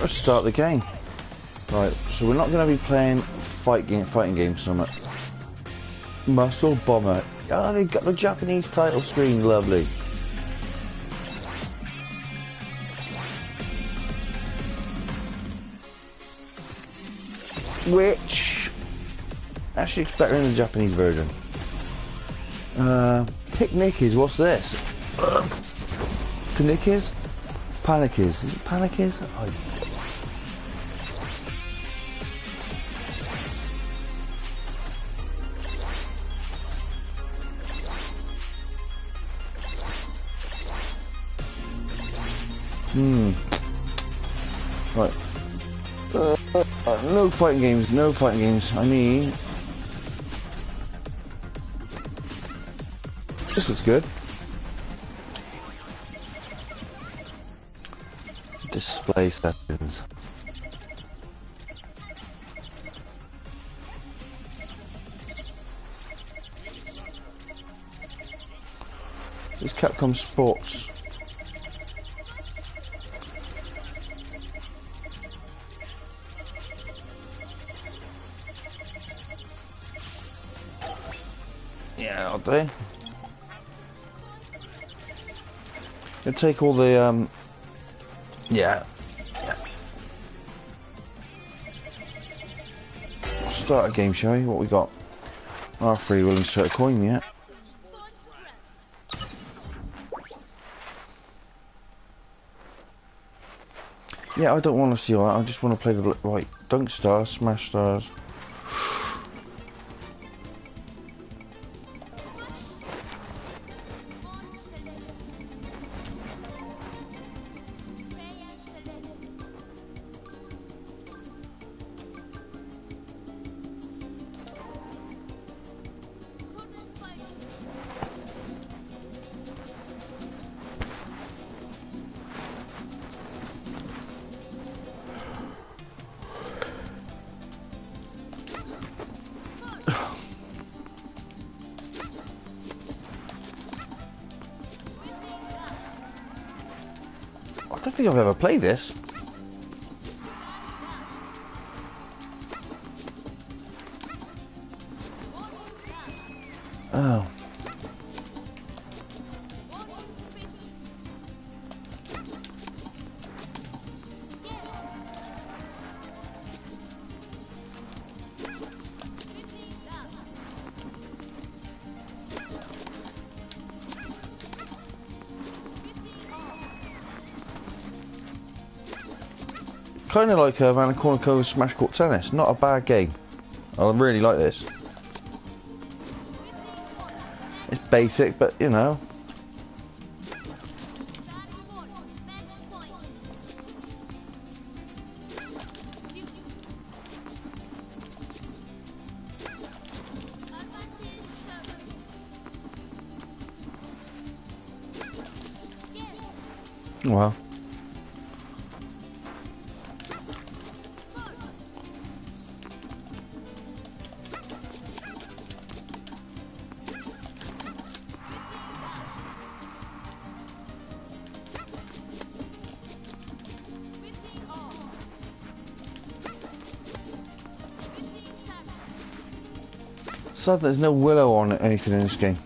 Let's start the game. Right, so we're not going to be playing fighting games so much. Muscle Bomber. Oh, they got the Japanese title screen. Lovely. Which actually it's better in the Japanese version. Picnickies, what's this? Picnickies? Panikies. Is it Panikies? Right. No fighting games, no fighting games. I mean... This looks good. Display settings. This is Capcom Sports. Yeah, I'll do. Gonna take all the yeah. Start a game, shall we? What we got? R3 will insert a coin yet. Yeah, I don't want to see all that. I just want to play the right Dunk Stars, Smash Stars. I don't think I've ever played this. Oh. Kind of like Van Cornico's Smash Court Tennis. Not a bad game. I really like this. It's basic, but you know. Wow. Sad there's no Willow on anything in this game.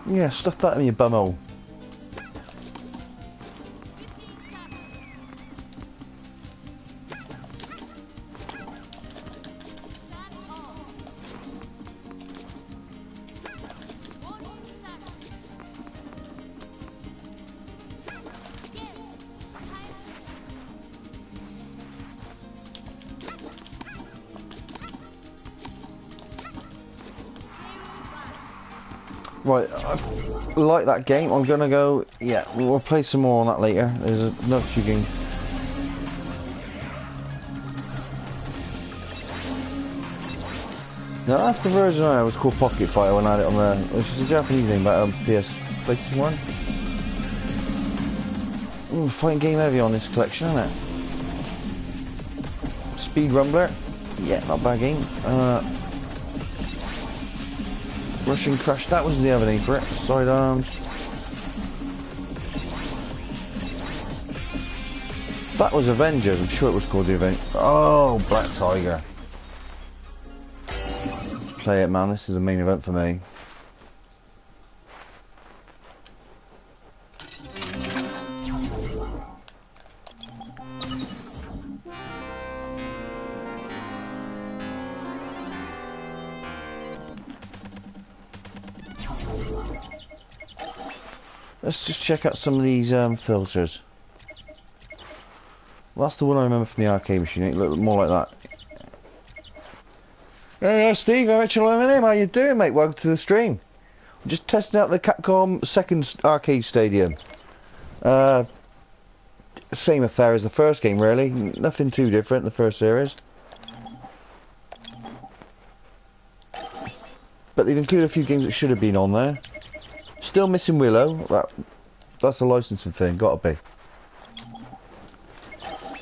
Yeah, stuff that in your bumhole. Right, I like that game. I'm gonna go. Yeah, we'll play some more on that later. There's another few games. Now that's the version I was called Pocket Fighter when I had it on the, which is a Japanese name, but PS PlayStation 1. Fighting game heavy on this collection, isn't it? Speed Rumbler, yeah, not a bad game. Russian Crash, that was the other name for it. Sidearms. That was Avengers, I'm sure it was called the Avengers. Oh, Black Tiger. Play it, man, this is the main event for me. Let's just check out some of these filters. Well, that's the one I remember from the arcade machine. It looked more like that. Hey, Steve, I'm Mitchell M&M. How you doing, mate? Welcome to the stream. I'm just testing out the Capcom second arcade stadium. Same affair as the first game, really. Nothing too different, the first series. But they've included a few games that should have been on there. Still missing Willow. That's a licensing thing, gotta be.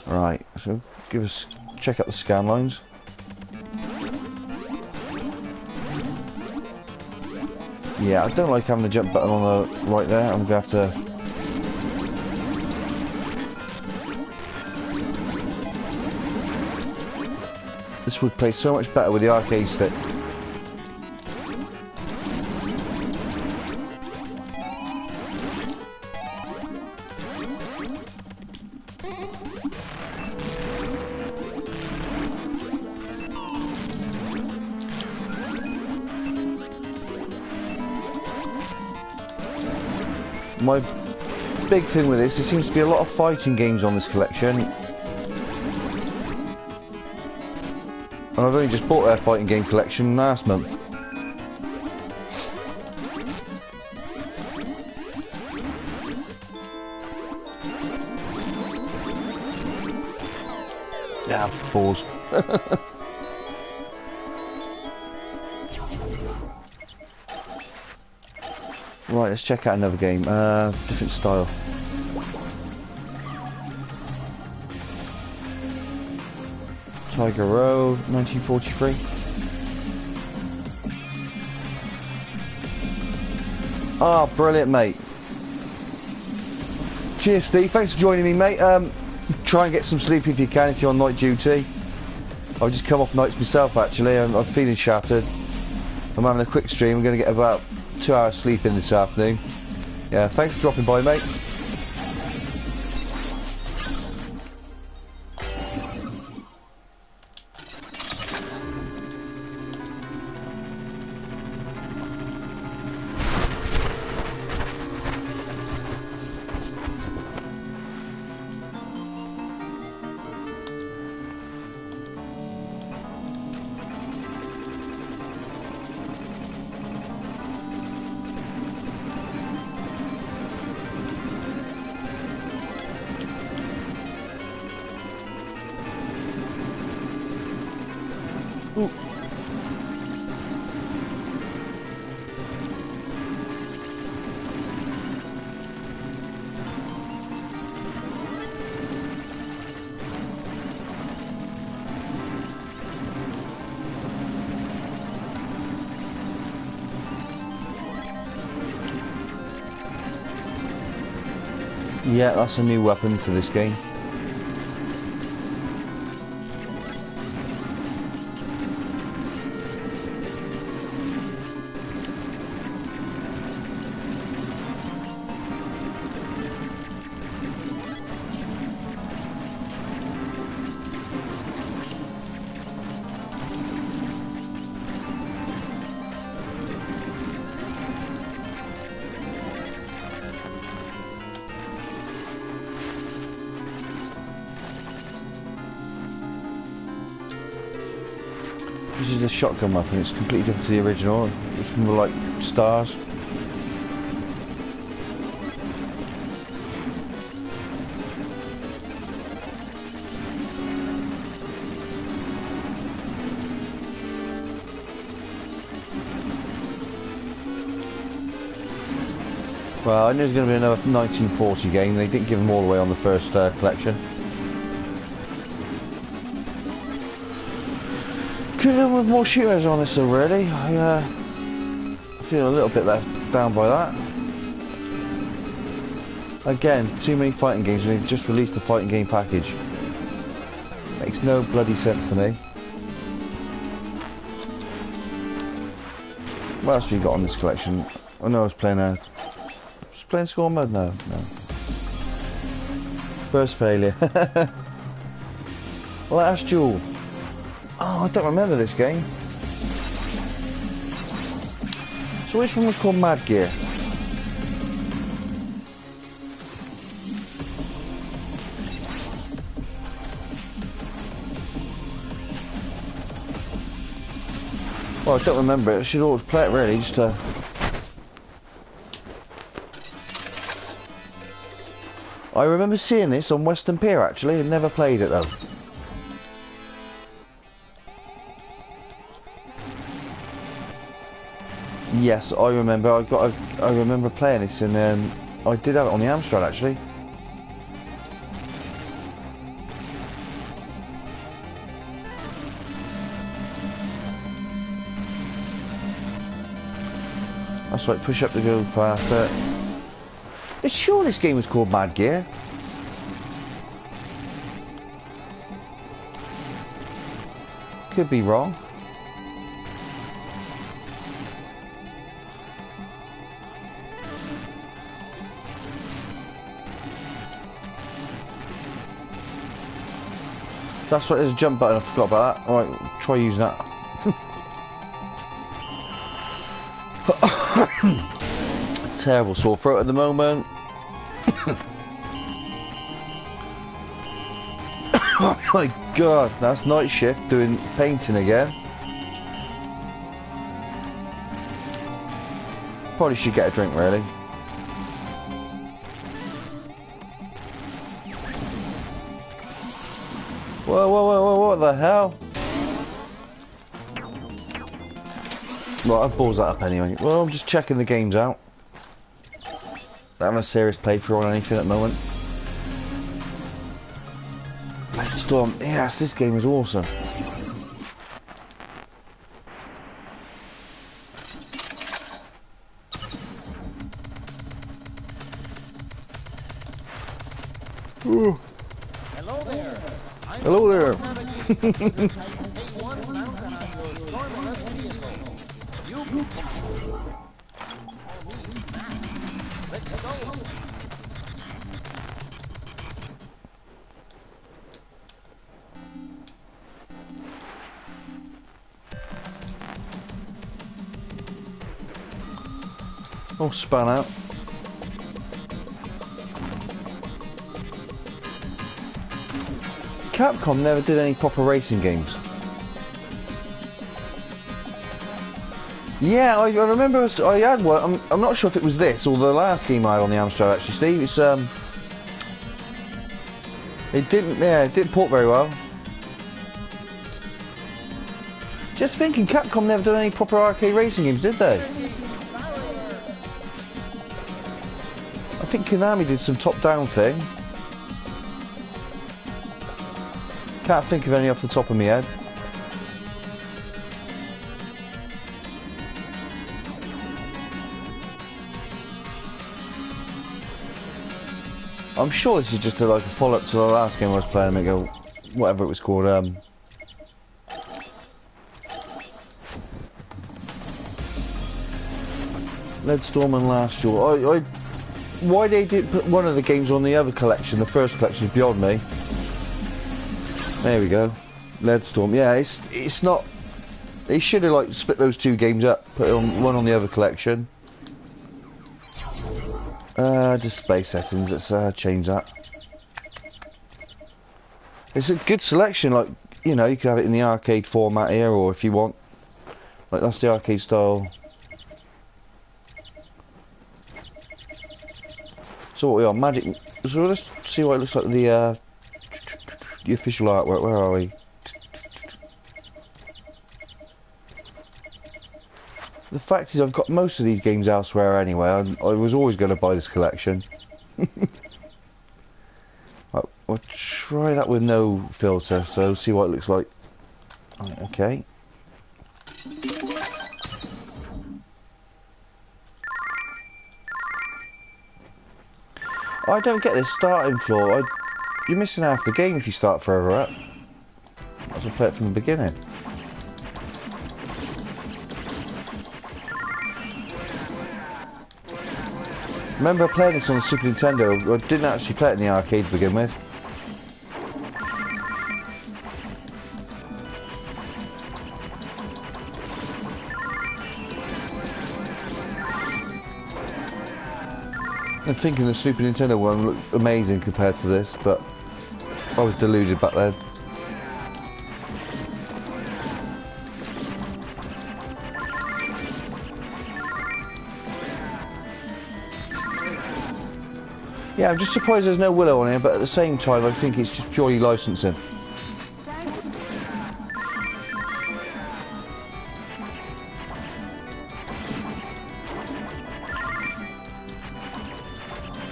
Right, so check out the scan lines. Yeah, I don't like having the jump button on the right there. I'm gonna have to. This would play so much better with the arcade stick. My big thing with this, there seems to be a lot of fighting games on this collection. And I've only just bought their fighting game collection last month. Yeah, balls. Right, let's check out another game. Different style. Tiger Road, 1943. Ah, brilliant, mate. Cheers, Steve. Thanks for joining me, mate. Try and get some sleep if you can, if you're on night duty. I've just come off nights myself, actually. I'm feeling shattered. I'm having a quick stream. I'm going to get about 2 hours sleep in this afternoon. Yeah, thanks for dropping by, mate. Ooh. Yeah, that's a new weapon for this game. This is a shotgun weapon, it's completely different to the original, it's more like stars. Well, I knew it was going to be another 1940 game. They didn't give them all away on the first collection. Could have done with more shooters on this already. I feel a little bit let down by that. Again, too many fighting games, and they've just released a fighting game package. Makes no bloody sense to me. What else have you got on this collection? Oh no, I was playing score mode? No. First failure. Last Duel. Oh, I don't remember this game. So which one was called Mad Gear? Well, I don't remember it. I should always play it really, just to... I remember seeing this on Western Pier actually, I never played it though. Yes, I remember. I remember playing this, and I did have it on the Amstrad actually. That's right. Push up to go faster. I'm sure this game was called Mad Gear. Could be wrong. That's right, there's a jump button, I forgot about that. Alright, try using that. Terrible sore throat at the moment. Oh my god, that's night shift doing painting again. Probably should get a drink really. Whoa, what the hell? Right, I've balls that up anyway. Well, I'm just checking the games out. Not having a serious playthrough on anything at the moment. Let's Storm. Yes, this game is awesome. Ooh. Hello there. Hello there. All spun out. Capcom never did any proper racing games. Yeah, I remember I had one. I'm not sure if it was this or the last game I had on the Amstrad actually, Steve. It's it didn't port very well. Just thinking, Capcom never did any proper arcade racing games, did they? I think Konami did some top-down thing. Can't think of any off the top of my head. I'm sure this is just like a follow-up to the last game I was playing, whatever it was called. Leadstorm and Last Duel. Why they did put one of the games on the other collection, the first collection, is beyond me. There we go. Leadstorm. Yeah, it's not... They should have like split those two games up, put one on the other collection. Display settings, let's change that. It's a good selection, like, you know, you could have it in the arcade format here, or if you want, like that's the arcade style. So what we are, Magic, so let's see what it looks like, the official artwork. Where are we? the fact is I've got most of these games elsewhere anyway. I was always going to buy this collection. I'll try that with no filter, so see what it looks like. Okay. I don't get this starting floor. You're missing half the game if you start further up. Might as well play it from the beginning. Remember playing this on the Super Nintendo? I didn't actually play it in the arcade to begin with. I'm thinking the Super Nintendo one looked amazing compared to this, but I was deluded back then. Yeah, I'm just surprised there's no Willow on here, but at the same time I think it's just purely licensing.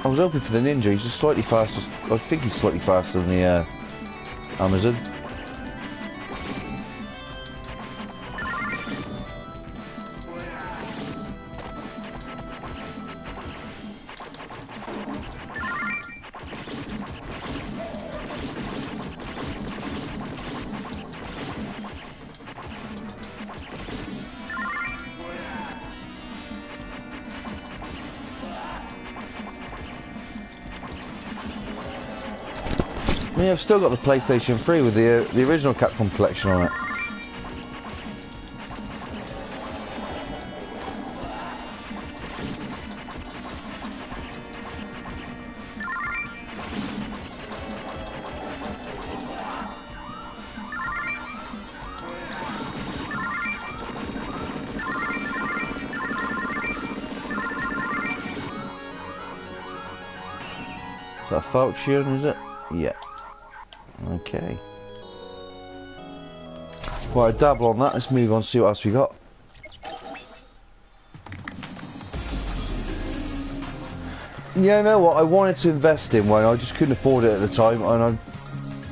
I was hoping for the Ninja. He's just slightly faster. I think he's slightly faster than the Amazon. Yeah, I've still got the PlayStation 3 with the original Capcom collection on it. Is that a Falchion, is it? Yeah. Okay. Right, dabble on that. Let's move on and see what else we got. Yeah, you know what? I wanted to invest in one. I just couldn't afford it at the time, and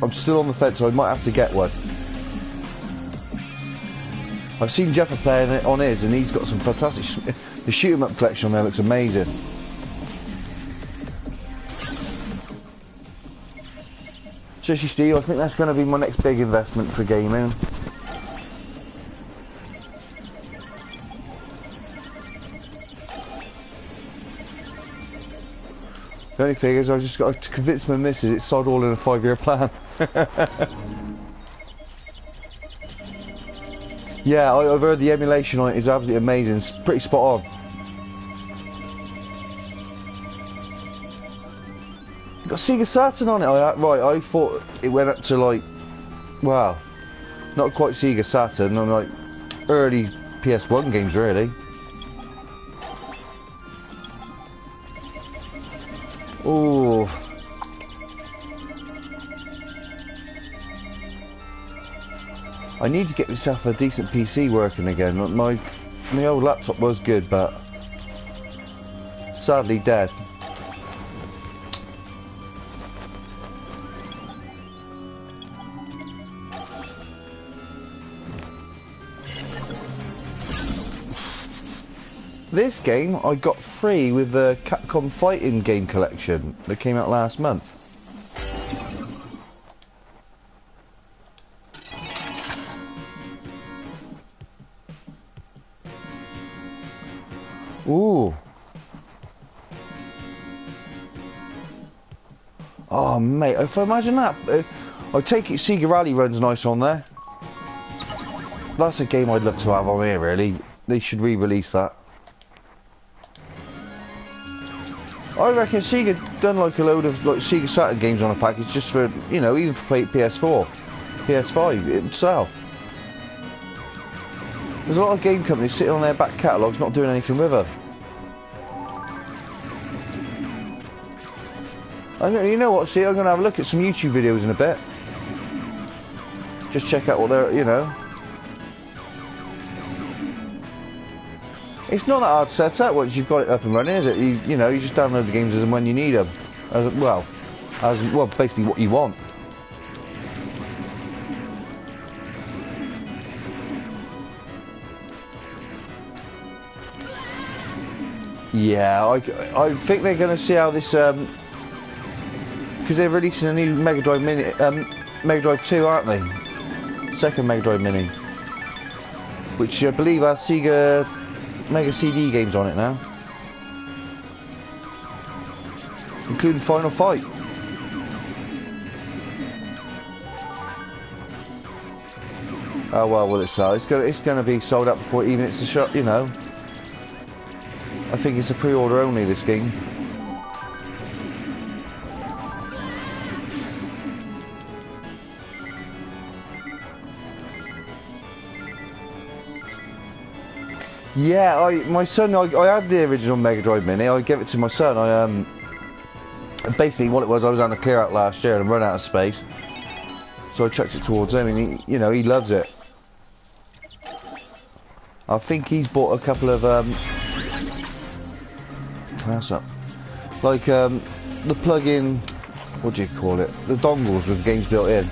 I'm still on the fence, so I might have to get one. I've seen Jeff playing it on his, and he's got some fantastic... The shoot 'em up collection on there looks amazing. Seriously, Steve, I think that's going to be my next big investment for gaming. The only thing is I've just got to convince my missus it's sod all in a 5-year plan. Yeah, I've heard the emulation on it is absolutely amazing. It's pretty spot on. Got Sega Saturn on it. Right, I thought it went up to like, wow, not quite Sega Saturn, on like early PS1 games really. Oh, I need to get myself a decent PC working again. My old laptop was good, but sadly dead. This game I got free with the Capcom Fighting game collection that came out last month. Ooh. Oh mate, if I imagine that, I take it Sega Rally runs nice on there. That's a game I'd love to have on here really. They should re-release that. I reckon Sega done like a load of like Sega Saturn games on a package just for, you know, even for PS4, PS5, it would sell. There's a lot of game companies sitting on their back catalogues not doing anything with them. You know what, see, I'm going to have a look at some YouTube videos in a bit. Just check out what they're, you know. It's not that hard to set up once you've got it up and running, is it? You know, you just download the games as and when you need them. As well, basically what you want. Yeah, I think they're going to see how this because they're releasing a new Mega Drive Mini, Mega Drive 2, aren't they? Second Mega Drive Mini, which I believe has Sega Mega CD games on it now, including Final Fight. Oh well, will it sell? It's gonna be sold out before even it's a shot, you know. I think it's a pre-order only, this game. Yeah, my son, I had the original Mega Drive Mini. I gave it to my son. Basically what it was, I was on a clear out last year and run out of space, so I chucked it towards him, and he, you know, he loves it. I think he's bought a couple of that's up. Like the plug-in, what do you call it? The dongles with games built in.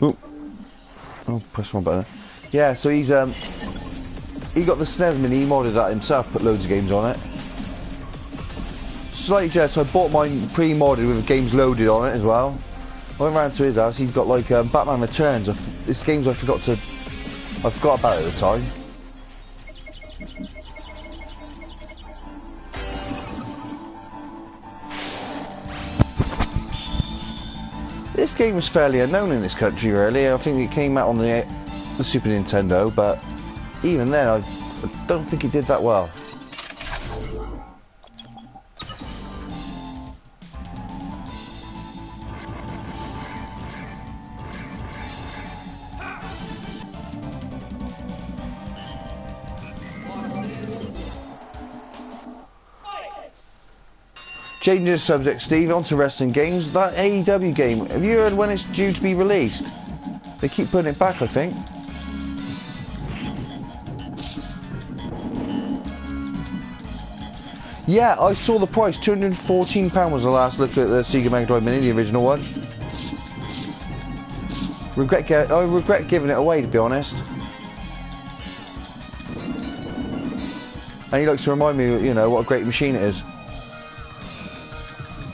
Ooh. Oh, press one button. Yeah, so he got the SNES Mini, he modded that himself, put loads of games on it. Slightly jealous, I bought mine pre-modded with games loaded on it as well. I went round to his house, he's got like Batman Returns. This games I forgot about at the time. This game was fairly unknown in this country, really. I think it came out on the Super Nintendo, but even then, I don't think it did that well. Changing the subject, Steve, onto wrestling games. That AEW game, have you heard when it's due to be released? They keep putting it back, I think. Yeah, I saw the price. £214 was the last look at the Sega Mega Drive Mini, the original one. I regret giving it away, to be honest. And he likes to remind me, you know, what a great machine it is.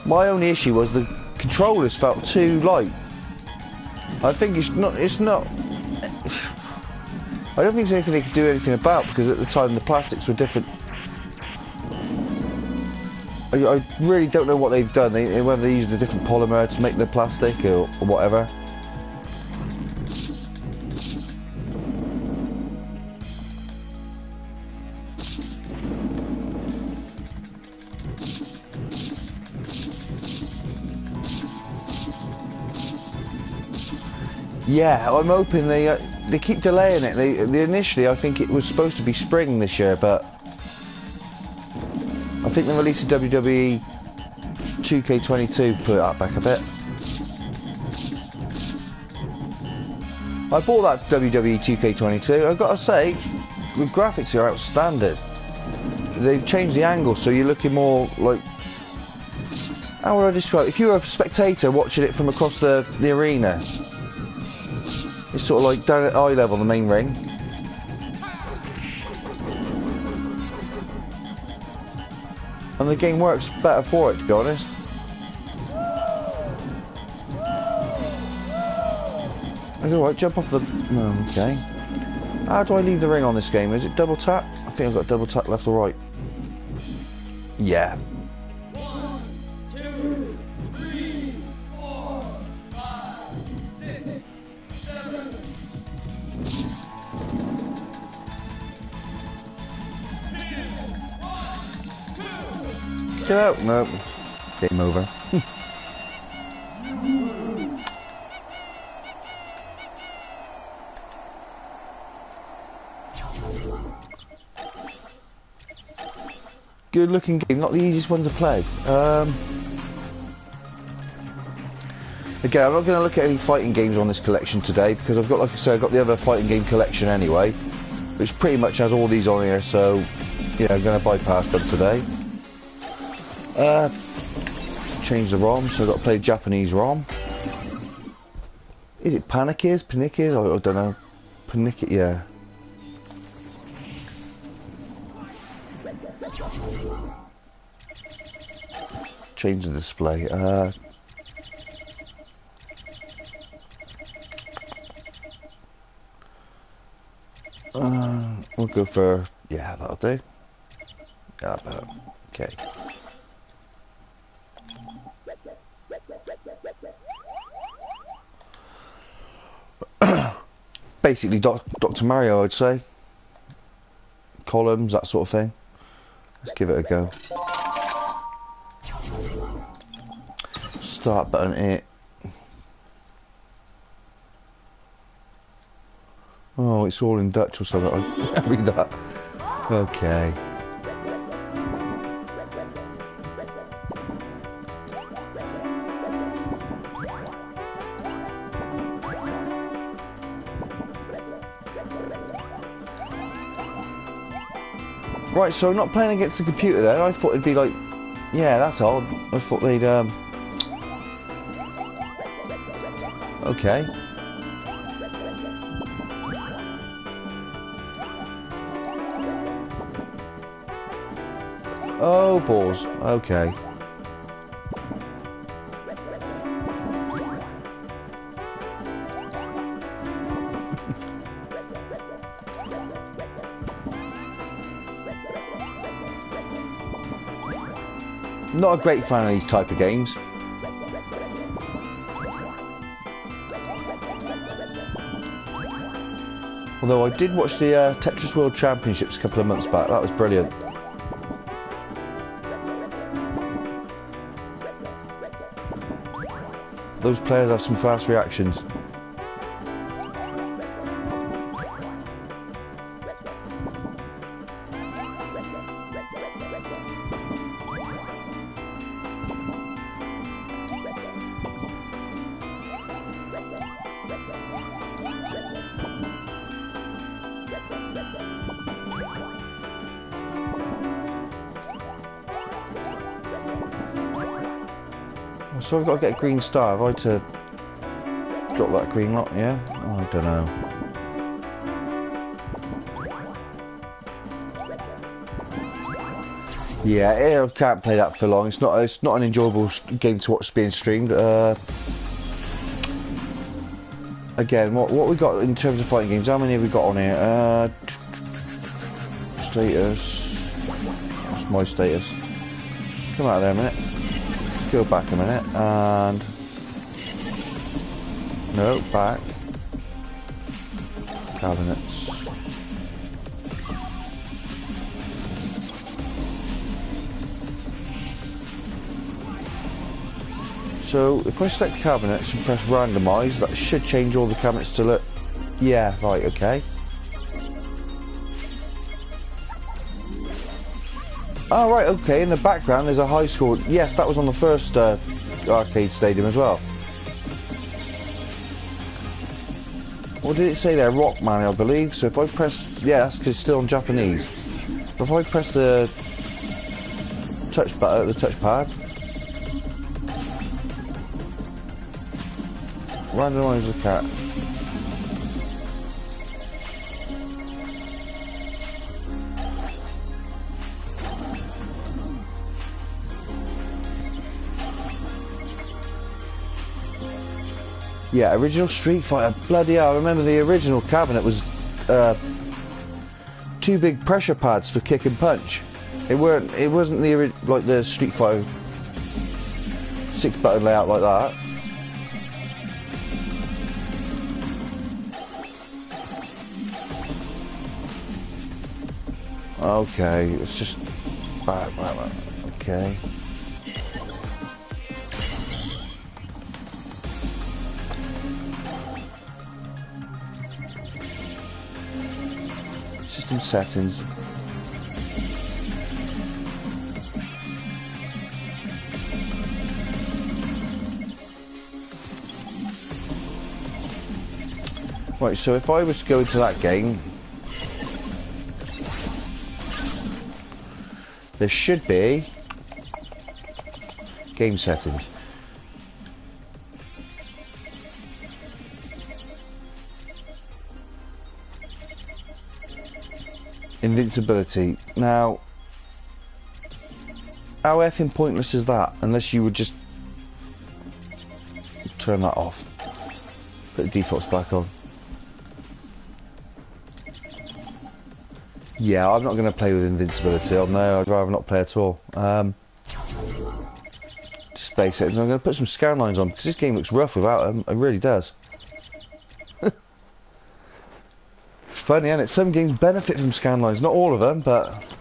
My only issue was the controllers felt too light. I think it's not. I don't think there's anything they could do anything about, because at the time the plastics were different. I really don't know what they've done. Whether they used a different polymer to make the plastic or whatever. Yeah, I'm hoping they keep delaying it. They initially, I think it was supposed to be spring this year, but I think the release of WWE 2K22 put it up back a bit. I bought that WWE 2K22. I've got to say, the graphics are outstanding. They've changed the angle, so you're looking more like, how would I describe it? If you were a spectator watching it from across the arena, it's sort of like down at eye level, the main ring. And the game works better for it, to be honest. Alright, jump off the... Oh, okay. How do I leave the ring on this game? Is it double tap? I think I've got double tap left or right. Yeah. 1, 2, 3, 4, 5, 6, 7. Get out. No. Game over. Good looking game, not the easiest one to play. Again, I'm not going to look at any fighting games on this collection today because I've got, like I said, I've got the other fighting game collection anyway, which pretty much has all these on here. So yeah, I'm going to bypass them today. Change the ROM, so I've got to play Japanese ROM. Is it Panikis? Panikis? I don't know. Panikis, yeah. Change the display. We'll go for, yeah, that'll do. Yeah, okay. Basically, Dr. Mario, I'd say. Columns, that sort of thing. Let's give it a go. Start button, it. Oh, it's all in Dutch or something. I can't read that. Okay. Right, so I'm not playing against the computer then. I thought it'd be like, yeah, that's odd. I thought they'd, okay. Oh, balls. Okay. Not a great fan of these type of games. Although I did watch the Tetris World Championships a couple of months back. That was brilliant. Those players have some fast reactions. So I've got to get a green star. Have I to drop that green lock? Yeah? Oh, I don't know. Yeah, I can't play that for long. It's not an enjoyable game to watch being streamed. Again, what we got in terms of fighting games? How many have we got on here? Status. That's my status. Come out of there a minute. Go back a minute and no, back cabinets. So if I select cabinets and press randomize, that should change all the cabinets to look. Yeah, right, okay. Oh, right, okay, in the background there's a high score. Yes, that was on the first arcade stadium as well. What did it say there? Rockman, I believe. So if I press... Yeah, that's because it's still in Japanese. If I press the touchpad, randomize the cat. Yeah, original Street Fighter. Bloody hell! I remember the original cabinet was 2 big pressure pads for kick and punch. It wasn't like the Street Fighter 6-button layout like that. Okay, it's just back. Okay. System settings. Right, so if I was to go into that game, there should be game settings. Invincibility. Now, how effing pointless is that? Unless you would just turn that off. Put the defaults back on. Yeah, I'm not going to play with invincibility on there. I'd rather not play at all. Space settings. I'm going to put some scan lines on because this game looks rough without them. It really does. Funny, isn't it? Some games benefit from scan lines, not all of them, but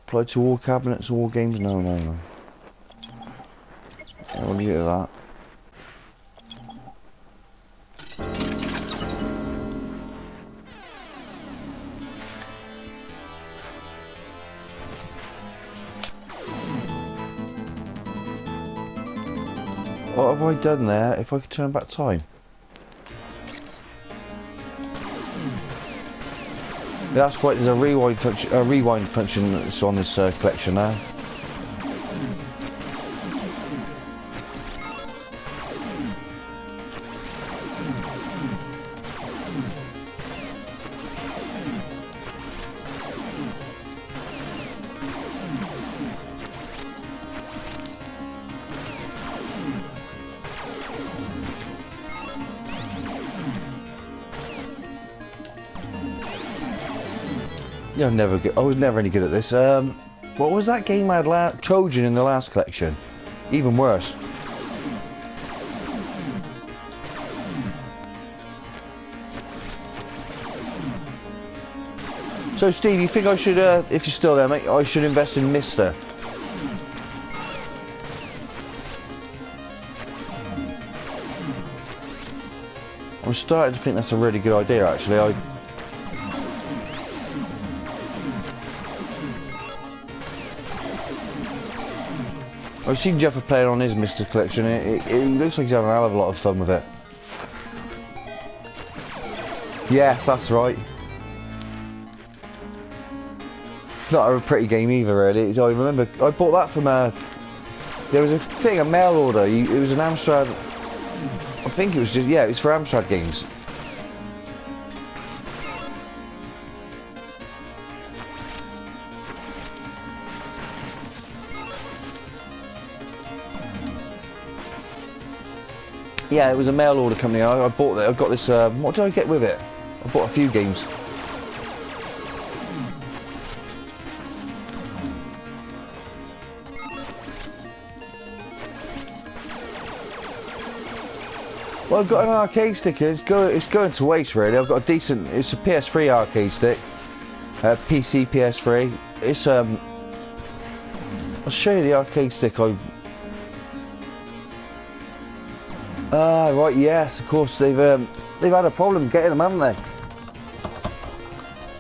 apply to all cabinets, all games. No, no, no. I want to get that. What have I done there? If I could turn back time. That's right. There's a rewind function that's on this collection now. Yeah, I was never any good at this. What was that game I had? Trojan in the last collection. Even worse. So, Steve, you think I should, if you're still there, mate, I should invest in Mister? I'm starting to think that's a really good idea, actually. I've seen Jeffer playing on his Mister collection. It looks like he's having a hell of a lot of fun with it. Yes, that's right. Not a pretty game either, really. I remember I bought that from there was a thing, a mail order. It was an Amstrad. I think it was just, yeah, it was for Amstrad games. Yeah, it was a mail order company. I bought it. I got this. What did I get with it? I bought a few games. Well, I've got an arcade stick. It's going to waste, really. I've got a decent. It's a PS3 arcade stick. PC PS3. It's I'll show you the arcade stick. Right, yes, of course, they've had a problem getting them, haven't they?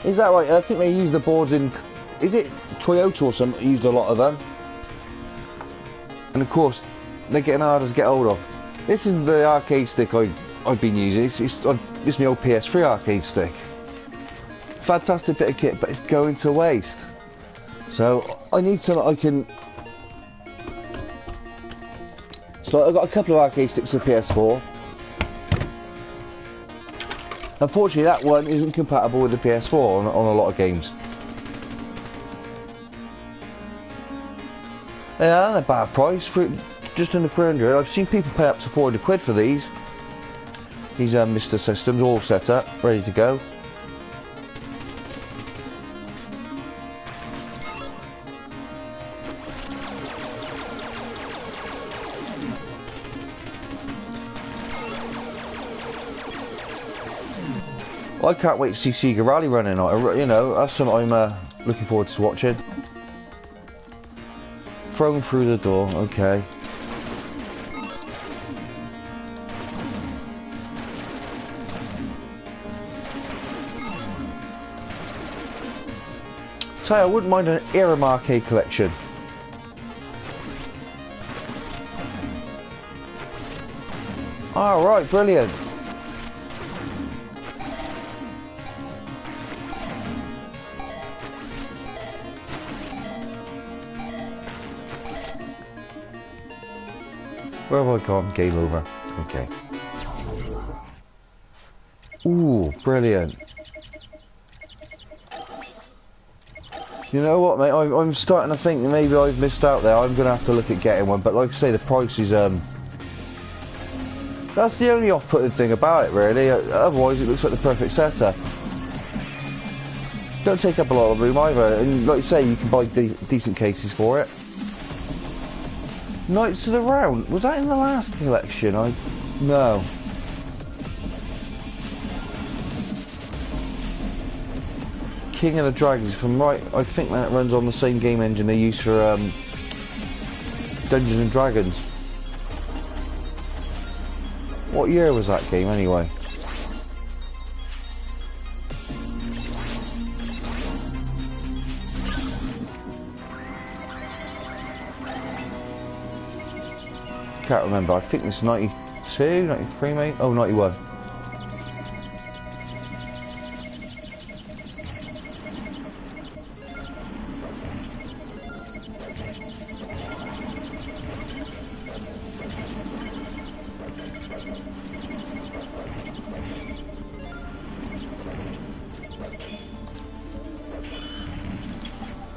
Is that right? I think they use the boards in, is it Toyota or something, used a lot of them. And of course, they're getting harder to get hold of. This is the arcade stick I've been using. It's my old PS3 arcade stick. Fantastic bit of kit, but it's going to waste. So, I need something I can... So I've got a couple of arcade sticks for PS4. Unfortunately, that one isn't compatible with the PS4 on a lot of games. Yeah, they're a bad price, for just under 300. I've seen people pay up to 400 quid for these. These Mister systems all set up, ready to go. I can't wait to see Sega Rally running. You know, that's something I'm looking forward to watching. Thrown through the door, okay. tell you, I wouldn't mind an Irem arcade collection. Alright, brilliant. Where have I gone? Game over. Okay. Ooh, brilliant. You know what, mate? I'm starting to think that maybe I've missed out there. I'm going to have to look at getting one. But like I say, the price is... That's the only off-putting thing about it, really. Otherwise, it looks like the perfect setup. Don't take up a lot of room either. And like you say, you can buy decent cases for it. Knights of the Round. Was that in the last collection? No. King of the Dragons, if I'm right, I think that runs on the same game engine they use for Dungeons and Dragons. What year was that game anyway? Can't remember. I think it's 92, 93 maybe? Oh, 91.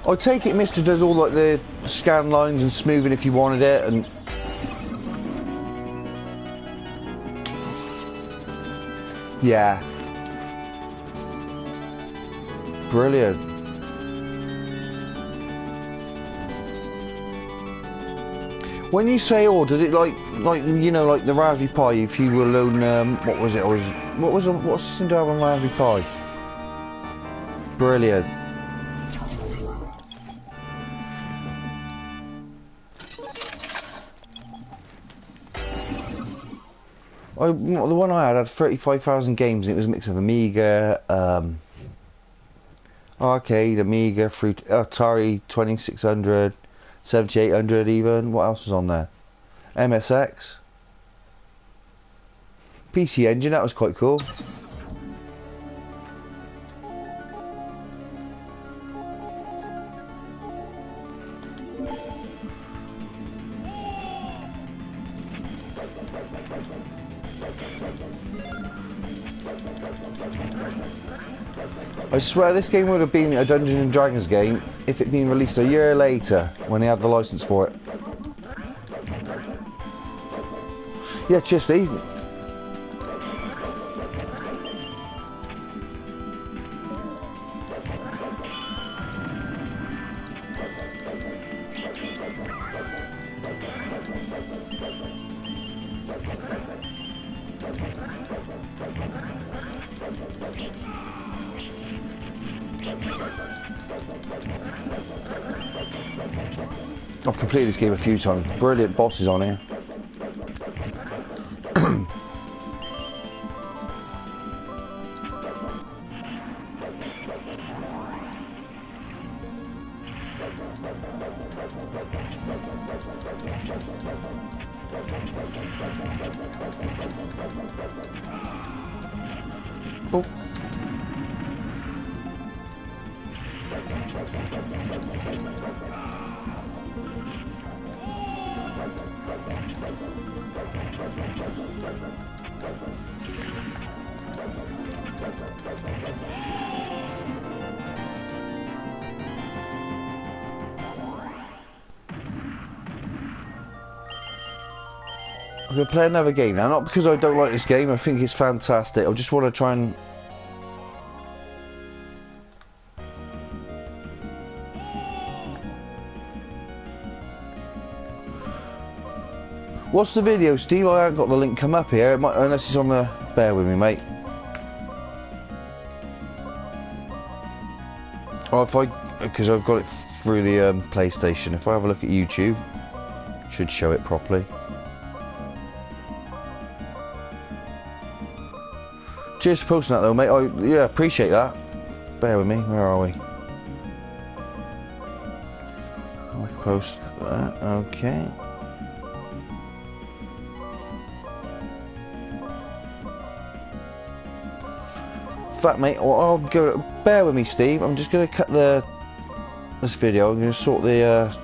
I take it Mister does all like the scan lines and smoothing if you wanted it, and yeah, brilliant. When you say all, does it like you know, like the Raspberry Pi? If you were alone, what was it? What's the system to have on Raspberry Pi? Brilliant. The one I had 35,000 games, and it was a mix of Amiga, arcade, Amiga, Atari 2600, 7800 even. What else was on there? MSX. PC Engine, that was quite cool. I swear this game would have been a Dungeons and Dragons game if it had been released a year later when they had the license for it. Yeah, cheers, Steve. I've completed this game a few times. Brilliant bosses on here. Oh. I'm going to play another game now, not because I don't like this game, I think it's fantastic. I just want to try and... What's the video, Steve? I haven't got the link come up here, unless it's on the... Bear with me, mate. Oh, if I... Because I've got it through the PlayStation. If I have a look at YouTube, should show it properly. Cheers for posting that though, mate. Yeah, appreciate that. Bear with me. Where are we? Post that. Okay. In fact, mate, I'll go. Bear with me, Steve. I'm just going to cut this video. I'm going to sort the.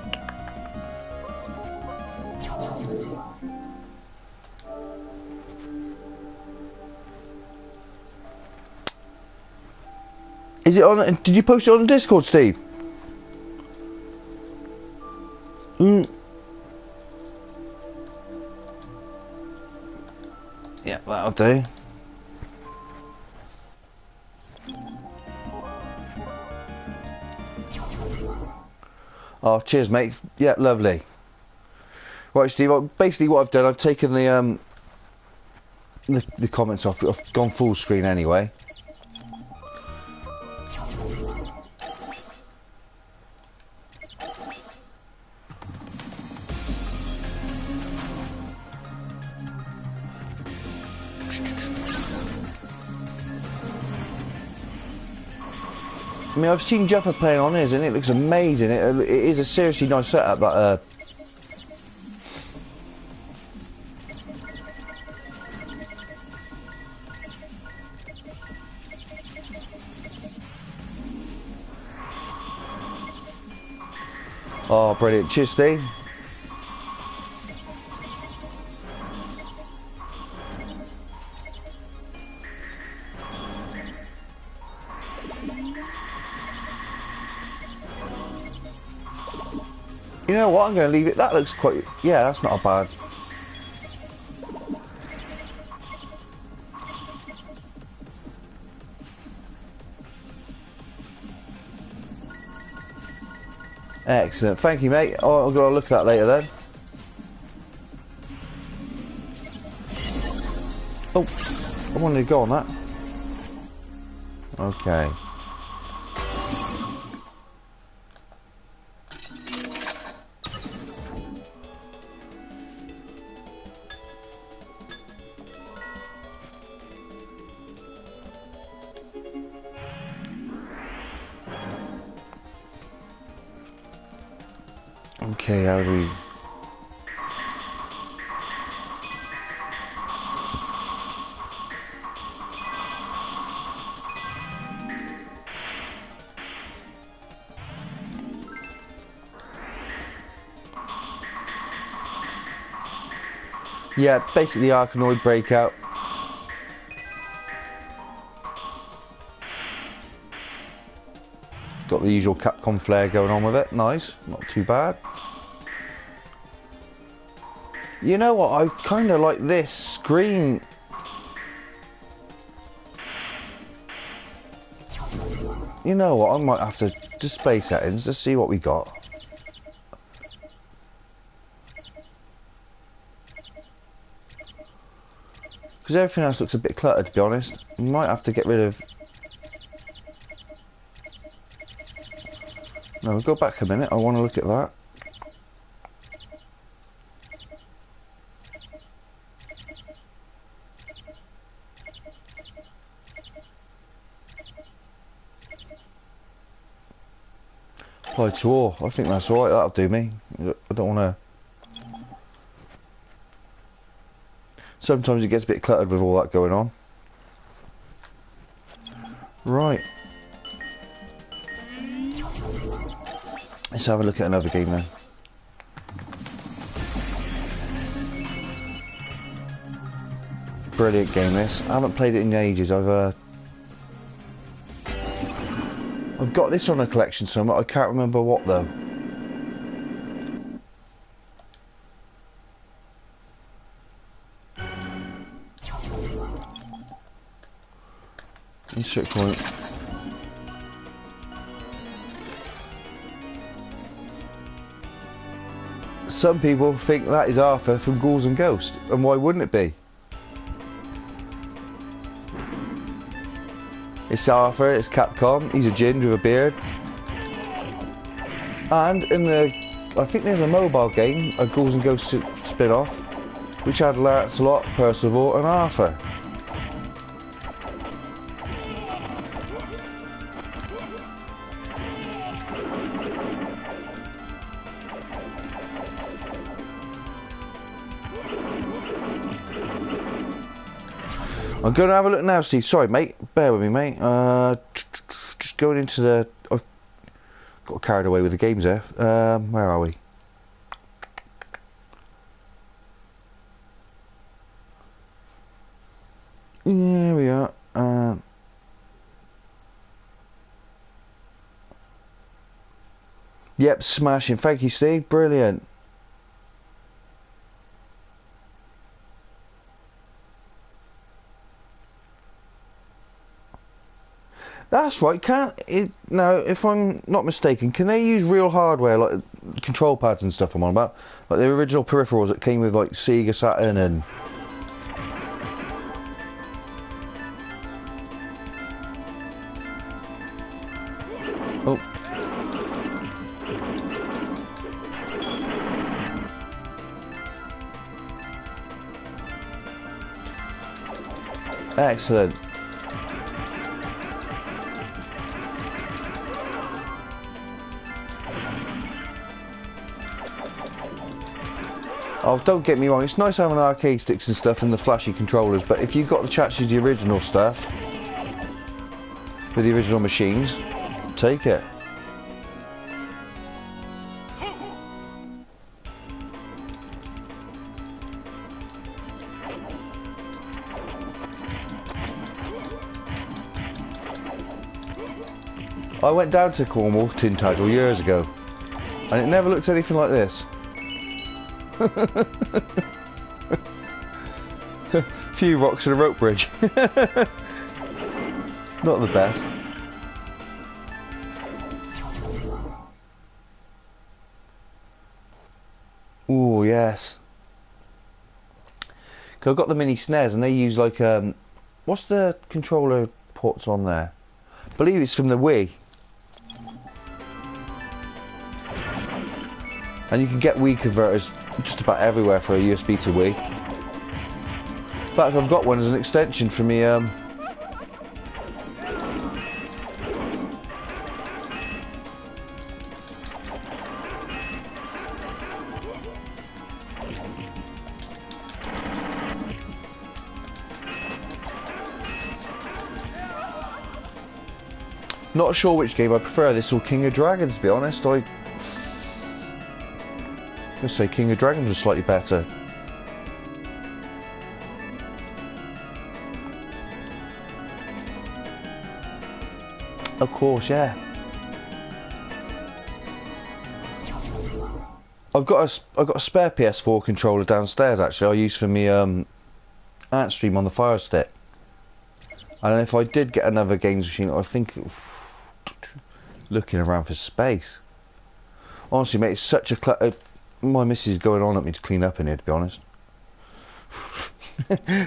Is it on? Did you post it on Discord, Steve? Yeah, that'll do. Oh, cheers, mate. Yeah, lovely. Right, Steve. Basically, what I've done, I've taken the comments off. I've gone full screen anyway. I mean, I've seen Juffer playing on his, and it looks amazing. It is a seriously nice setup. That Oh, brilliant! Cheers, Steve. You know what? I'm going to leave it. That looks quite. Yeah, that's not a bad. Excellent. Thank you, mate. Oh, I'll go look at that later then. Oh, I wanted to go on that. Okay. Okay, how do we... Yeah, basically Arkanoid breakout. Got the usual Capcom flair going on with it. Nice, not too bad. You know what? I kind of like this screen. You know what? I might have to display settings to see what we got. Because everything else looks a bit cluttered, to be honest. Might have to get rid of... No, go back a minute. I want to look at that. Apply to all. I think that's alright. That'll do me. I don't want to... Sometimes it gets a bit cluttered with all that going on. Right. Let's have a look at another game then. Brilliant game this. I haven't played it in ages. I've got this on a collection somewhere. I can't remember what though. Insert point. Some people think that is Arthur from Ghouls and Ghosts, and why wouldn't it be? It's Arthur, it's Capcom, he's a Jinn with a beard. And in the... I think there's a mobile game, a Ghouls and Ghosts spin-off, which had Lancelot, Percival and Arthur. I'm going to have a look now, Steve. Sorry, mate. Bear with me, mate. Just going into the... I've got carried away with the games there. Where are we? Here we are. Yep, smashing. Thank you, Steve. Brilliant. That's right. Now, if I'm not mistaken, can they use real hardware like control pads and stuff? I'm on about, like the original peripherals that came with like Sega Saturn and. Oh. Excellent. Oh, don't get me wrong, it's nice having arcade sticks and stuff and the flashy controllers, but if you've got the chance to do the original stuff with the original machines, take it. I went down to Cornwall, Tintagel, years ago, and it never looked anything like this. Few rocks and a rope bridge. Not the best. Oh yes. Cause I've got the mini SNES and they use like what's the controller ports on there? I believe it's from the Wii. And you can get Wii converters just about everywhere for a USB to Wii. In fact, I've got one as an extension for me. Not sure which game I prefer, this or King of Dragons, to be honest. I'd say King of Dragons was slightly better. Of course, yeah. I've got a spare PS4 controller downstairs. Actually, I use for me Ant Stream on the Fire Stick. And if I did get another games machine, I think looking around for space. Honestly, mate, it's such a my missus is going on at me to clean up in here, to be honest.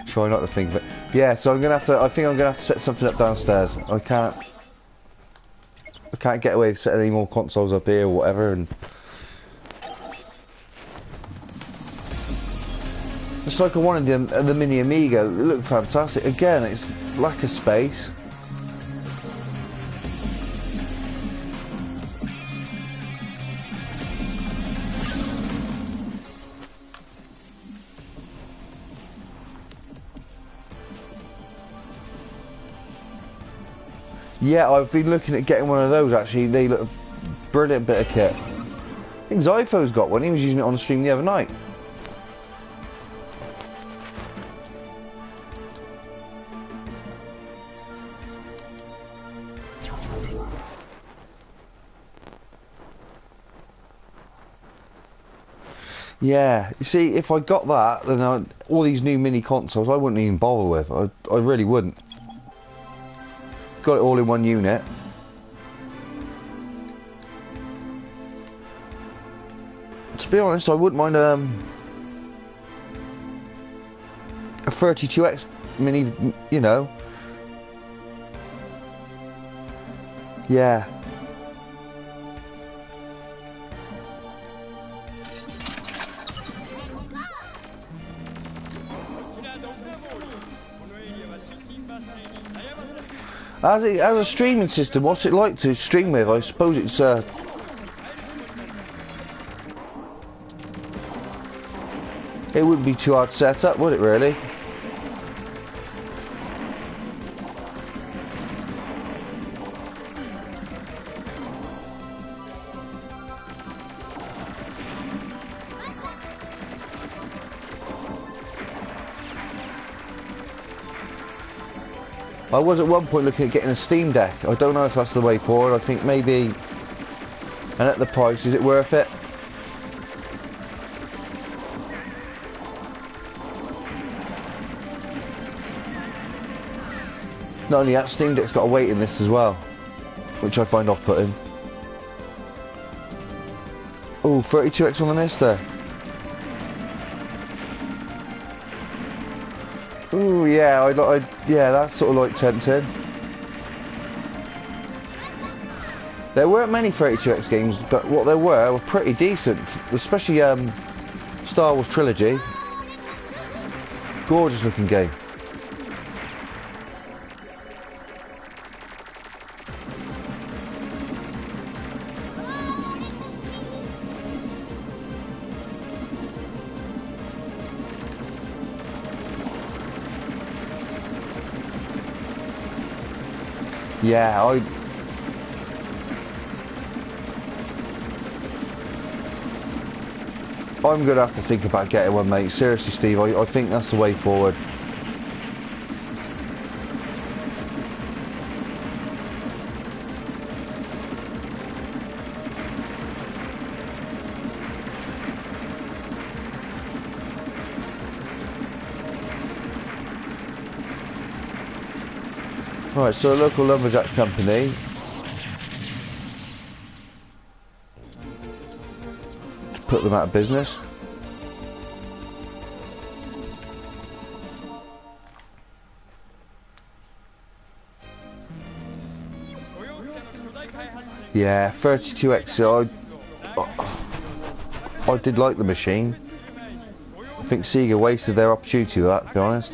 Try not to think of it. Yeah, so I'm gonna have to. I think I'm gonna have to set something up downstairs. I can't get away with setting any more consoles up here or whatever. And it's like I wanted the mini Amiga. It looked fantastic. Again, it's lack of space. Yeah, I've been looking at getting one of those actually. They look a brilliant bit of kit. I think Zypho's got one. He was using it on the stream the other night. Yeah, you see, if I got that, then all these new mini consoles I wouldn't even bother with. I really wouldn't. Got it all in one unit. To be honest, I wouldn't mind a 32X mini, you know. Yeah. As a streaming system, what's it like to stream with? I suppose it's it wouldn't be too hard to set up, would it really? I was at one point looking at getting a Steam Deck. I don't know if that's the way forward. I think maybe, and at the price, is it worth it? Not only that, Steam Deck's got a waiting list as well, which I find off-putting. Oh, 32X on the Mister. Ooh, yeah, yeah, that's sort of like tempting. There weren't many 32X games, but what there were pretty decent, especially Star Wars Trilogy. Gorgeous looking game. Yeah, I'm gonna have to think about getting one, mate. Seriously, Steve, I think that's the way forward. Right, so a local lumberjack company to put them out of business. Yeah, 32X. I did like the machine. I think Sega wasted their opportunity with that, to be honest.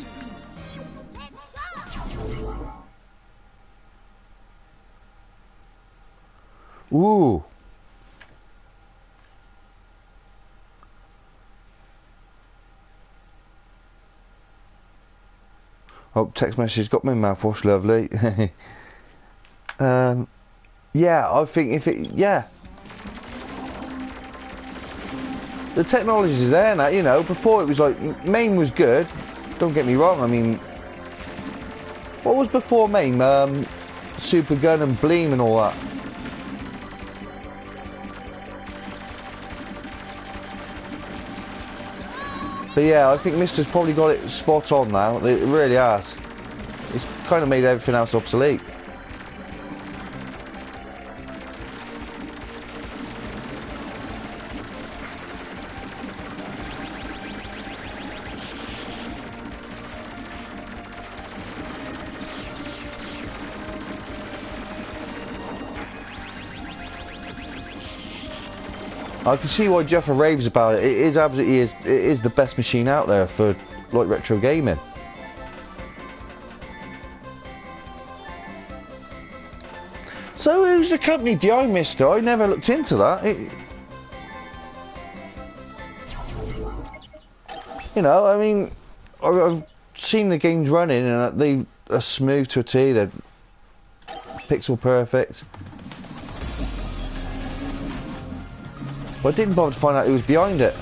Ooh. Oh, text message got my mouthwash, lovely. Yeah, I think if it, yeah. The technology is there now, you know. Before it was like, MAME was good, don't get me wrong, I mean, what was before MAME? Super Gun and Bleem and all that. But yeah, I think Mister's probably got it spot on now. It really has. It's kind of made everything else obsolete. I can see why Jeffer raves about it. It is absolutely it is the best machine out there for like retro gaming. So who's the company behind Mister? I never looked into that. You know, I mean, I've seen the games running and they are smooth to a T. They're pixel perfect. But I didn't bother to find out who was behind it.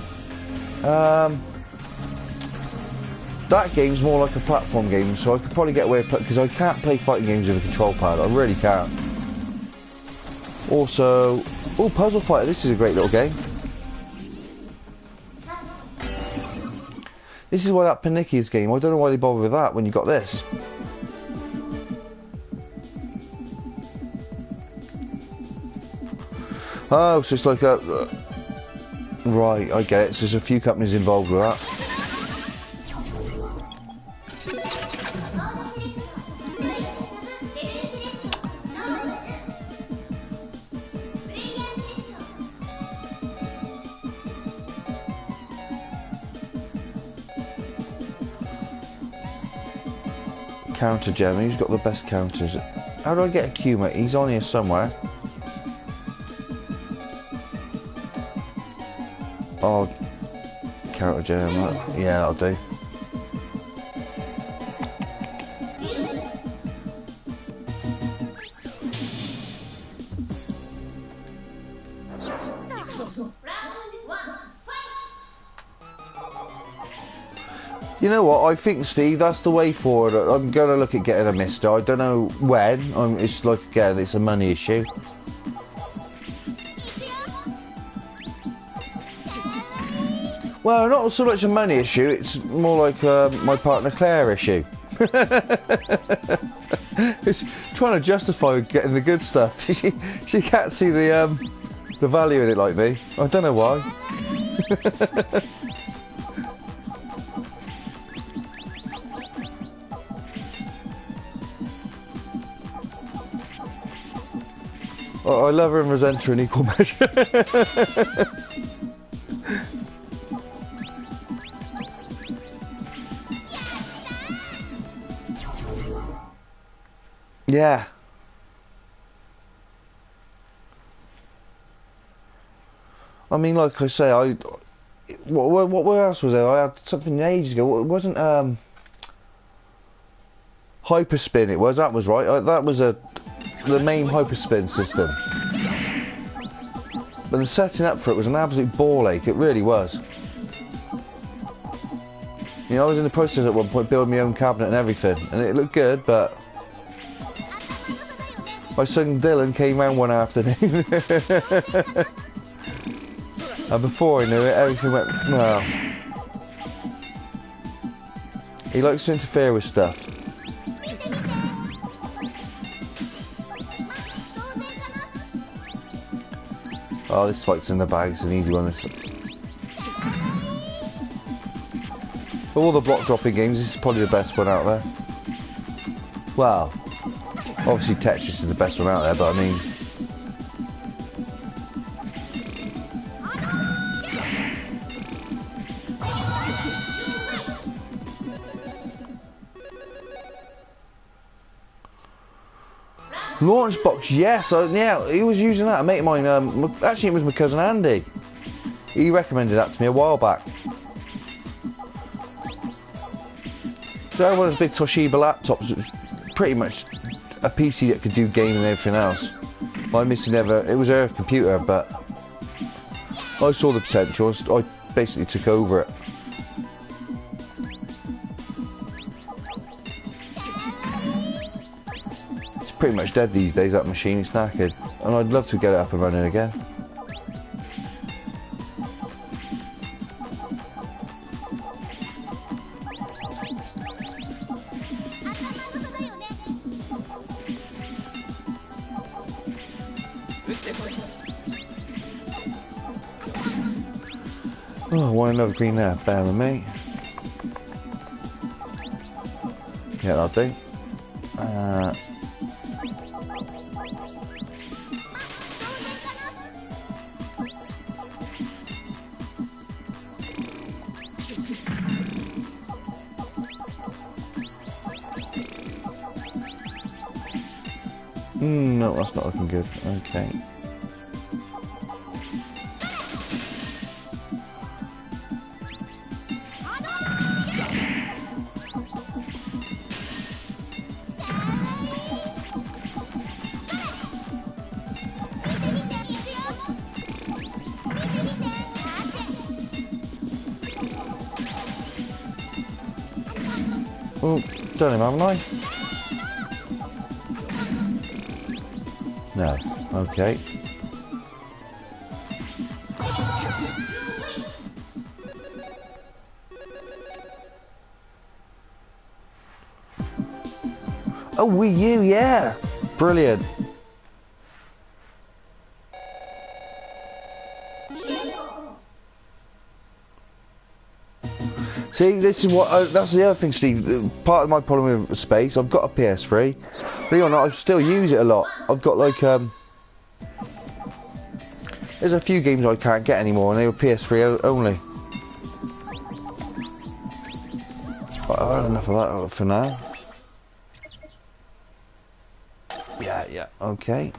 That game's more like a platform game, so I could probably get away with it because I can't play fighting games with a control pad. I really can't. Also, oh, Puzzle Fighter. This is a great little game. This is why that Panicki's game. I don't know why they bother with that when you got this. Oh, so it's like a... right, I get it. So there's a few companies involved with that. Counter gem. Who's got the best counters? How do I get a Q, mate? He's on here somewhere. Oh, counter gem. Yeah, that'll do. You know what? I think, Steve, that's the way forward. I'm going to look at getting a Mister. I don't know when. It's like, again, it's a money issue. Well, not so much a money issue. It's more like my partner Claire issue. It's trying to justify getting the good stuff. She can't see the value in it like me. I don't know why. I love her and resent her in equal measure. Yeah. I mean, like I say, what else was there? I had something ages ago. It wasn't Hyperspin. It was, that was right. That was the main Hyperspin system. But the setting up for it was an absolute ball ache. It really was. You know, I was in the process at one point building my own cabinet and everything, and it looked good, but my son Dylan came round one afternoon, and before I knew it, everything went well. He likes to interfere with stuff. Oh, this fight's in the bag. It's an easy one. This. Of all the block dropping games, this is probably the best one out there. Well, obviously Tetris is the best one out there, but I mean, Launchbox, yes, yeah, he was using that. A mate of mine, actually it was my cousin Andy. He recommended that to me a while back. So I had one of those big Toshiba laptops. It was pretty much a PC that could do gaming and everything else. My missus never, it was her computer, but I saw the potential. I basically took over it. It's pretty much dead these days, that machine. It's knackered, and I'd love to get it up and running again. Oh, want another green there? Bear with me. Yeah, that'll do. No, that's not looking good. Okay. Oh, done him, haven't I? No. Okay. Oh, Wii U, yeah. Brilliant. See, this is what, that's the other thing, Steve. Part of my problem with space, I've got a PS3. Believe it or not, I still use it a lot. I've got like, there's a few games I can't get anymore, and they were PS3 only. But I've had enough of that for now. Yeah, okay.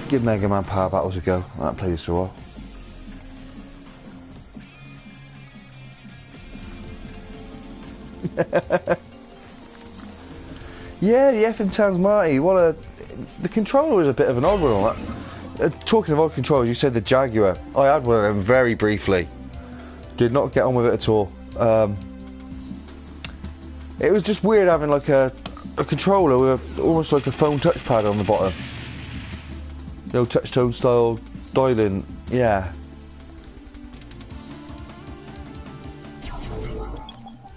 Give Mega Man Power Battles a go. I haven't played this for a while. Yeah, the FM Towns Marty. The controller was a bit of an odd one on that. talking of old controllers, you said the Jaguar. I had one of them very briefly. Did not get on with it at all. It was just weird having like a controller with almost like a phone touchpad on the bottom. The old touch tone style dialing, yeah.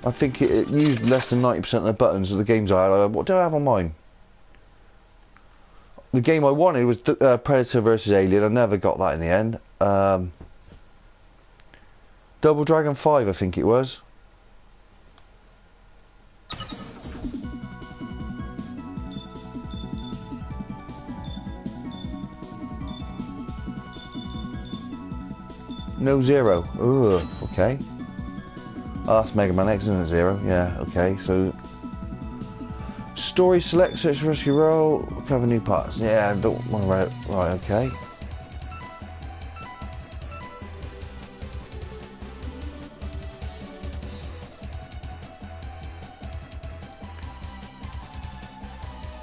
I think it used less than 90% of the buttons of the games I had. What do I have on mine? The game I wanted was Predator vs Alien. I never got that in the end. Double Dragon 5, I think it was. No Zero. Ugh, okay. Oh, that's Mega Man X, isn't it? Zero. Yeah, okay. So, story select, search, rescue, roll, cover new parts. Yeah, I don't want to write. Right, okay.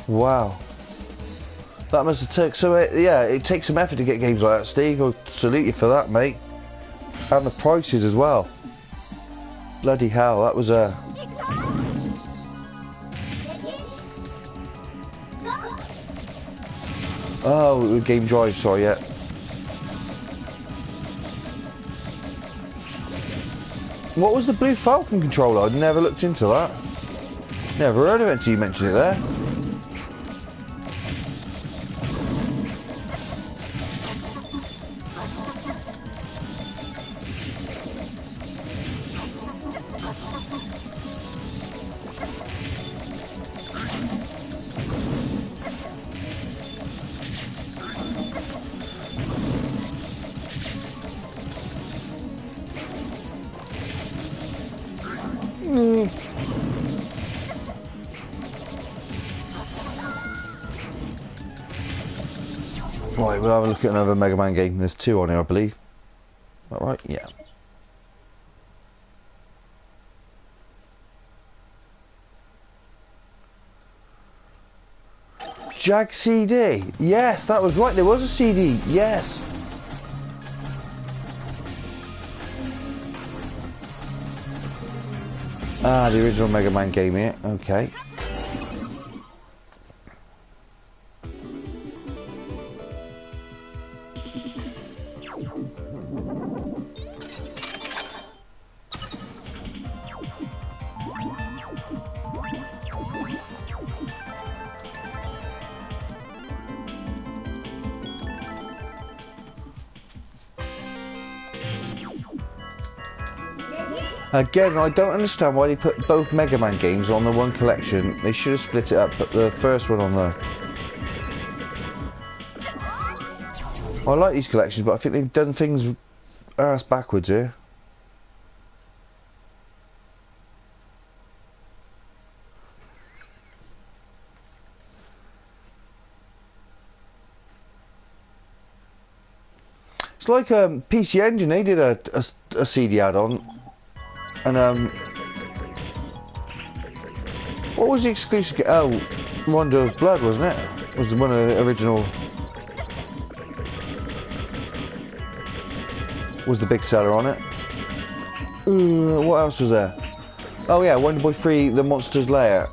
Wow. That must have took. So, yeah, it takes some effort to get games like that, Steve. I'll salute you for that, mate. And the prices as well. Bloody hell, that was a... Oh, the game drive, sorry, yeah. What was the Blue Falcon controller? I'd never looked into that. Never heard of it until you mentioned it there. Right, we'll have a look at another Mega Man game. There's 2 on here, I believe. Is that right? Yeah. Jag CD. Yes, that was right. There was a CD. Yes. Ah, the original Mega Man game here. Okay. Again, I don't understand why they put both Mega Man games on the one collection. They should have split it up, put the first one on the... I like these collections, but I think they've done things arse backwards here. It's like PC Engine, they did a CD add-on. And what was the exclusive? Oh, Rondo of Blood, wasn't it? Was one of the original? Was the big seller on it? What else was there? Oh yeah, Wonder Boy 3: The Monster's Lair.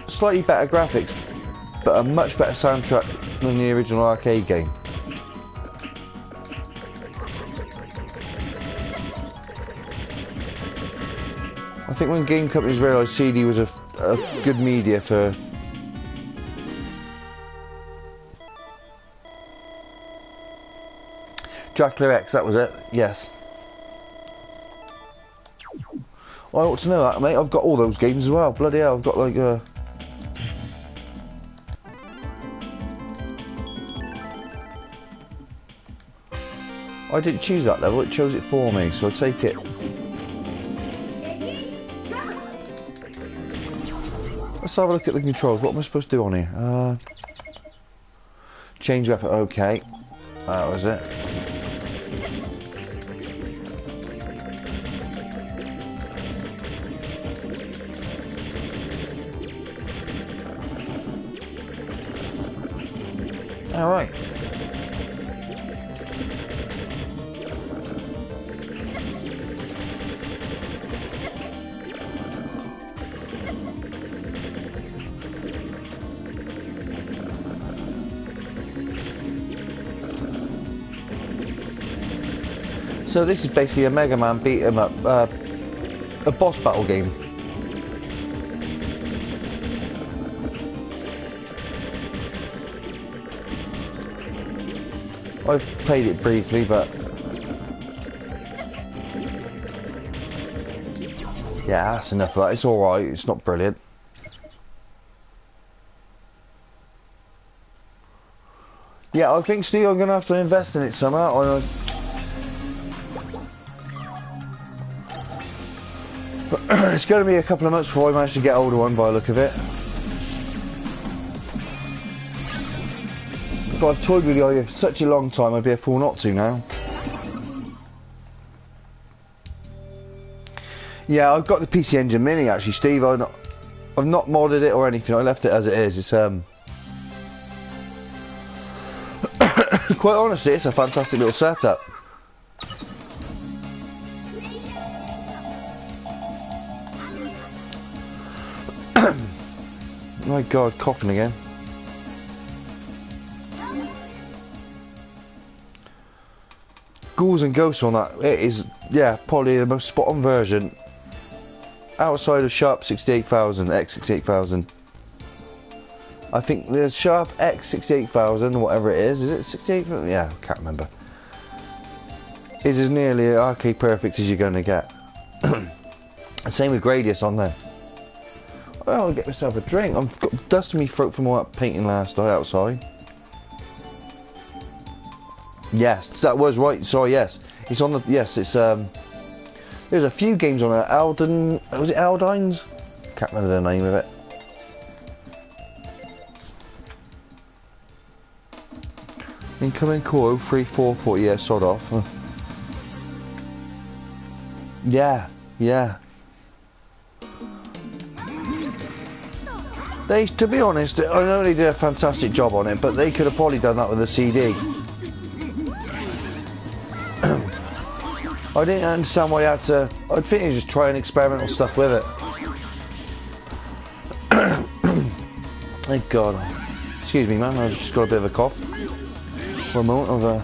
Slightly better graphics, but a much better soundtrack than the original arcade game. I think when game companies realised CD was a good media for... Dracula X, that was it, yes. I ought to know that, mate. I've got all those games as well. Bloody hell, I've got like I didn't choose that level, it chose it for me, so I take it. Let's have a look at the controls. What am I supposed to do on here? Change weapon. Okay. That was it. Alright. So this is basically a Mega Man beat 'em up, a boss battle game. I've played it briefly, but yeah, that's enough of that. It's alright, it's not brilliant. Yeah, I think, Steve, I'm going to have to invest in it somehow. It's going to be a couple of months before I manage to get hold of one by the look of it. But I've toyed with the idea for such a long time, I'd be a fool not to now. Yeah, I've got the PC Engine Mini actually, Steve. I've not modded it or anything. I left it as it is. It's quite honestly, it's a fantastic little setup. My God, coughing again. Ghouls and Ghosts on that, it is, yeah, probably the most spot on version outside of Sharp 68000, X68000. I think the Sharp X68000, whatever it is it 68? Yeah, I can't remember. Is as nearly arcade perfect as you're going to get. Same with Gradius on there. I'll get myself a drink. I've got dust in my throat from all that painting last night outside. Yes, that was right. Sorry, yes. It's on the... Yes, it's... There's a few games on it. Alden... Was it Aldines? Can't remember the name of it. Incoming call 3440. Yeah, sod off. Yeah, yeah. They, to be honest, I know they did a fantastic job on it, but they could have probably done that with a CD. I didn't understand why you had to... I think you just try and experimental stuff with it. Thank God. Excuse me, man, I've just got a bit of a cough. One moment of a...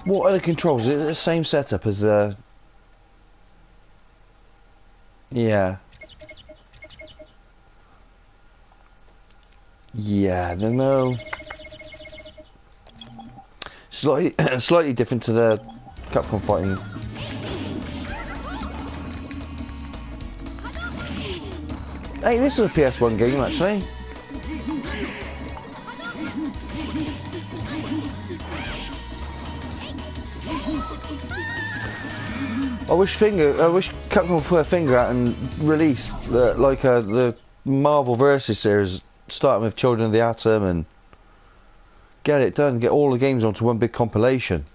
What are the controls? Is it the same setup as the... Yeah. Yeah, they're no... Slightly different to the Capcom fighting. Hey, this is a PS1 game actually. I wish Capcom would put a finger out and release the Marvel Versus series, starting with Children of the Atom, and get it done. Get all the games onto one big compilation.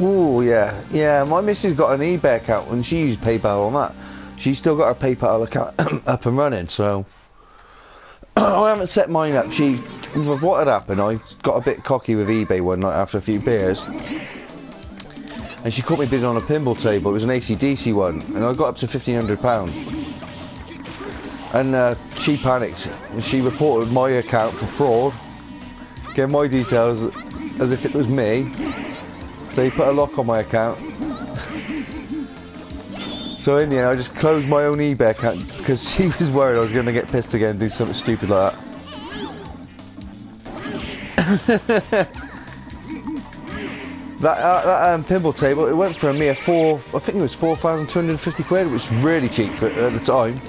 Oh yeah, yeah. My missus got an eBay account and she used PayPal on that. She's still got her PayPal account up and running. So I haven't set mine up. What had happened? I got a bit cocky with eBay one night after a few beers, and she caught me bidding on a pinball table. It was an AC/DC one, and I got up to £1,500. And she panicked. She reported my account for fraud, gave my details as if it was me. So he put a lock on my account. So in the end, I just closed my own eBay account because she was worried I was going to get pissed again and do something stupid like that. that pinball table, it went for a mere I think it was 4,250 quid, which was really cheap at the time.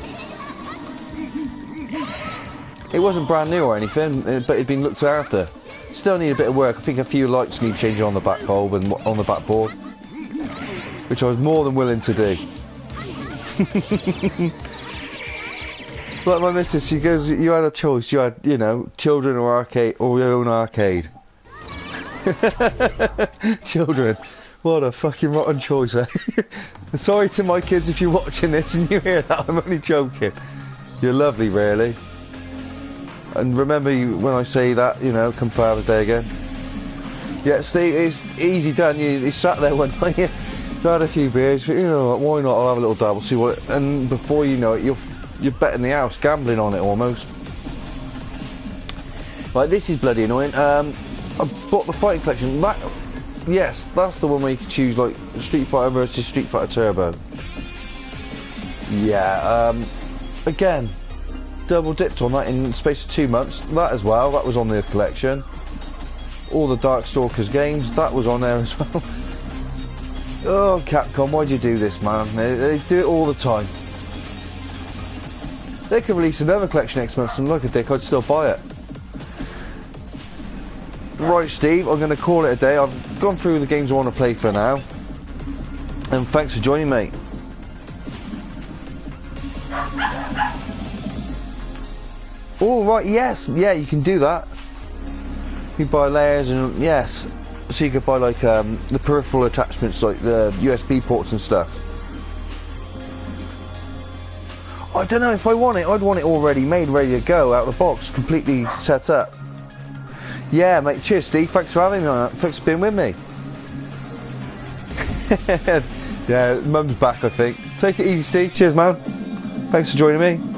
It wasn't brand new or anything, but it'd been looked after. Still need a bit of work. I think a few lights need changing on the back bulb and on the back board. which I was more than willing to do. Like my missus, she goes, you had a choice. You had, you know, children or arcade, or your own arcade. Children. What a fucking rotten choice, eh? Sorry to my kids if you're watching this and you hear that. I'm only joking. You're lovely, really. And remember when I say that, you know, come Father's Day again. Yeah, Steve, it's easy done. You sat there one night, you had a few beers, but you know what, why not? I'll have a little dabble, see what. And before you know it, you're betting the house, gambling on it almost. Right, this is bloody annoying. I bought the fighting collection. Yes, that's the one where you can choose like Street Fighter versus Street Fighter Turbo. Yeah, again, double dipped on that in the space of 2 months. That as well, that was on the collection. All the Darkstalkers games, that was on there as well. Oh, Capcom, why'd you do this, man? They do it all the time. They could release another collection next month and look a dick, I'd still buy it. Right, Steve, I'm going to call it a day. I've gone through the games I want to play for now. And thanks for joining, mate. Oh, right, yes. Yeah, you can do that. You buy layers and, yes. So you could buy, like, the peripheral attachments, like the USB ports and stuff. I don't know if I want it. I'd want it already made, ready to go, out of the box, completely set up. Yeah, mate. Cheers, Steve. Thanks for having me on that. Thanks for being with me. Yeah, Mum's back, I think. Take it easy, Steve. Cheers, man. Thanks for joining me.